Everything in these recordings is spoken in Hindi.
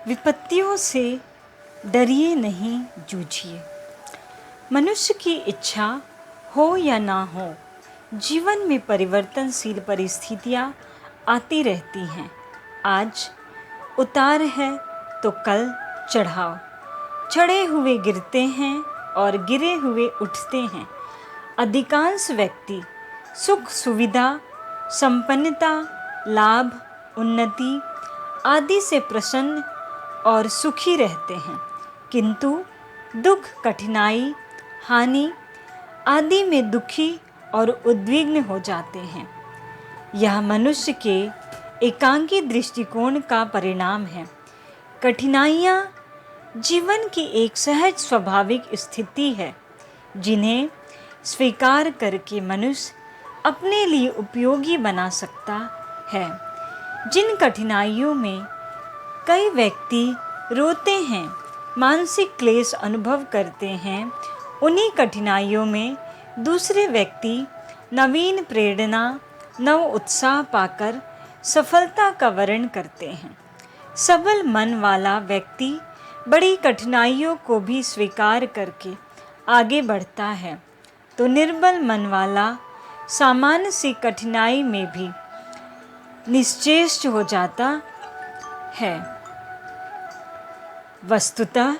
विपत्तियों से डरिए नहीं, जूझिए। मनुष्य की इच्छा हो या ना हो, जीवन में परिवर्तनशील परिस्थितियाँ आती रहती हैं। आज उतार है तो कल चढ़ाव। चढ़े हुए गिरते हैं और गिरे हुए उठते हैं। अधिकांश व्यक्ति सुख सुविधा, संपन्नता, लाभ, उन्नति आदि से प्रसन्न और सुखी रहते हैं, किंतु दुख, कठिनाई, हानि आदि में दुखी और उद्विग्न हो जाते हैं। यह मनुष्य के एकांकी दृष्टिकोण का परिणाम है। कठिनाइयाँ जीवन की एक सहज स्वाभाविक स्थिति है, जिन्हें स्वीकार करके मनुष्य अपने लिए उपयोगी बना सकता है। जिन कठिनाइयों में कई व्यक्ति रोते हैं, मानसिक क्लेश अनुभव करते हैं, उन्हीं कठिनाइयों में दूसरे व्यक्ति नवीन प्रेरणा, नव उत्साह पाकर सफलता का वर्ण करते हैं। सबल मन वाला व्यक्ति बड़ी कठिनाइयों को भी स्वीकार करके आगे बढ़ता है, तो निर्बल मन वाला सामान्य सी कठिनाई में भी निश्चेष्ट हो जाता है। वस्तुतः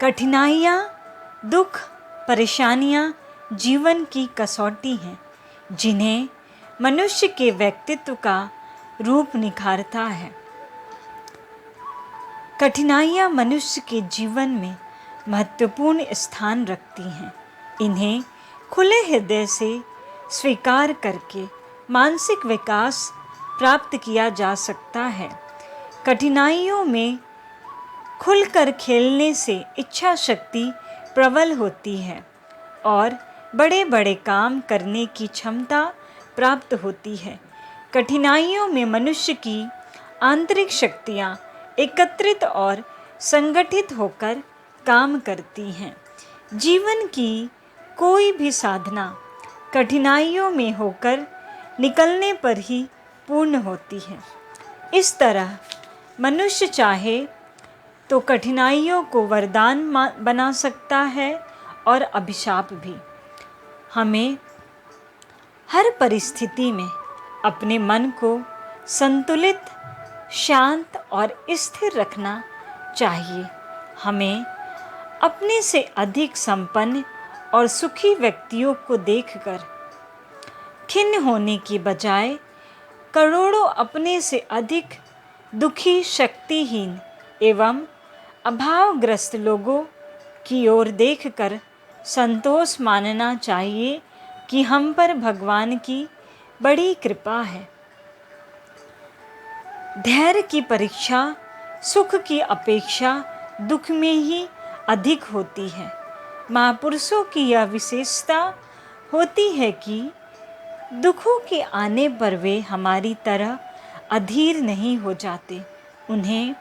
कठिनाइयाँ, दुख, परेशानियाँ जीवन की कसौटी हैं, जिन्हें मनुष्य के व्यक्तित्व का रूप निखारता है। कठिनाइयाँ मनुष्य के जीवन में महत्वपूर्ण स्थान रखती हैं। इन्हें खुले हृदय से स्वीकार करके मानसिक विकास प्राप्त किया जा सकता है। कठिनाइयों में खुलकर खेलने से इच्छा शक्ति प्रबल होती है और बड़े बड़े काम करने की क्षमता प्राप्त होती है। कठिनाइयों में मनुष्य की आंतरिक शक्तियाँ एकत्रित और संगठित होकर काम करती हैं। जीवन की कोई भी साधना कठिनाइयों में होकर निकलने पर ही पूर्ण होती है। इस तरह मनुष्य चाहे तो कठिनाइयों को वरदान बना सकता है और अभिशाप भी। हमें हर परिस्थिति में अपने मन को संतुलित, शांत और स्थिर रखना चाहिए। हमें अपने से अधिक संपन्न और सुखी व्यक्तियों को देखकर खिन्न होने की बजाय करोड़ों अपने से अधिक दुखी, शक्तिहीन एवं अभावग्रस्त लोगों की ओर देखकर संतोष मानना चाहिए कि हम पर भगवान की बड़ी कृपा है। धैर्य की परीक्षा सुख की अपेक्षा दुख में ही अधिक होती है। महापुरुषों की यह विशेषता होती है कि दुखों के आने पर वे हमारी तरह अधीर नहीं हो जाते। उन्हें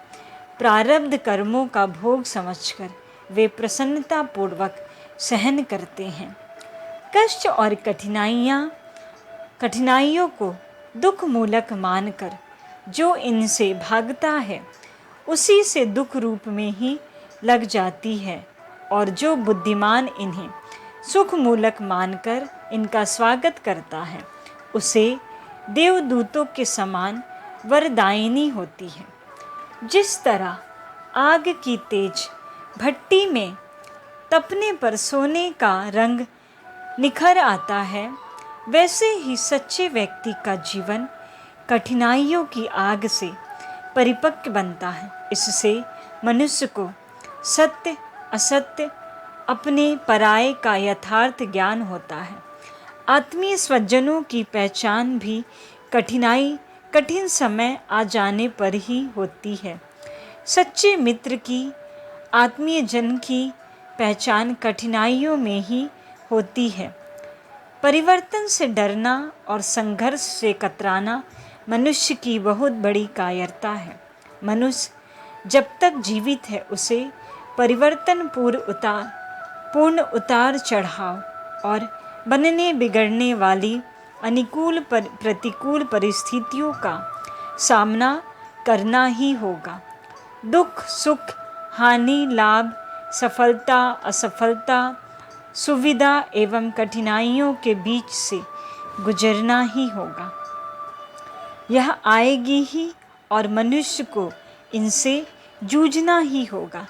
प्रारब्ध कर्मों का भोग समझकर वे प्रसन्नतापूर्वक सहन करते हैं। कष्ट और कठिनाइयों को दुख मूलक मानकर जो इनसे भागता है, उसी से दुख रूप में ही लग जाती है, और जो बुद्धिमान इन्हें सुख मूलक मानकर इनका स्वागत करता है, उसे देवदूतों के समान वरदायिनी होती है। जिस तरह आग की तेज भट्टी में तपने पर सोने का रंग निखर आता है, वैसे ही सच्चे व्यक्ति का जीवन कठिनाइयों की आग से परिपक्व बनता है। इससे मनुष्य को सत्य असत्य, अपने पराये का यथार्थ ज्ञान होता है। आत्मीय स्वजनों की पहचान भी कठिन समय आ जाने पर ही होती है। सच्चे मित्र की, आत्मीय जन की पहचान कठिनाइयों में ही होती है। परिवर्तन से डरना और संघर्ष से कतराना मनुष्य की बहुत बड़ी कायरता है। मनुष्य जब तक जीवित है, उसे परिवर्तन पूर्ण उतार चढ़ाव और बनने बिगड़ने वाली प्रतिकूल परिस्थितियों का सामना करना ही होगा। दुख सुख, हानि लाभ, सफलता असफलता, सुविधा एवं कठिनाइयों के बीच से गुजरना ही होगा। यह आएगी ही और मनुष्य को इनसे जूझना ही होगा।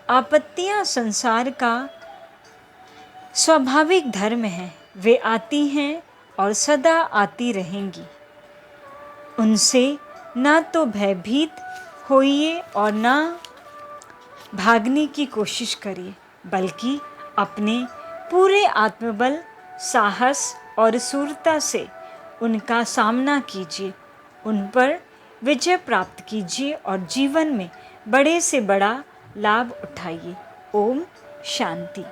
आपत्तियां संसार का स्वाभाविक धर्म है, वे आती हैं और सदा आती रहेंगी। उनसे ना तो भयभीत होइए और ना भागने की कोशिश करिए, बल्कि अपने पूरे आत्मबल, साहस और शूरता से उनका सामना कीजिए, उन पर विजय प्राप्त कीजिए और जीवन में बड़े से बड़ा लाभ उठाइए। ओम शांति।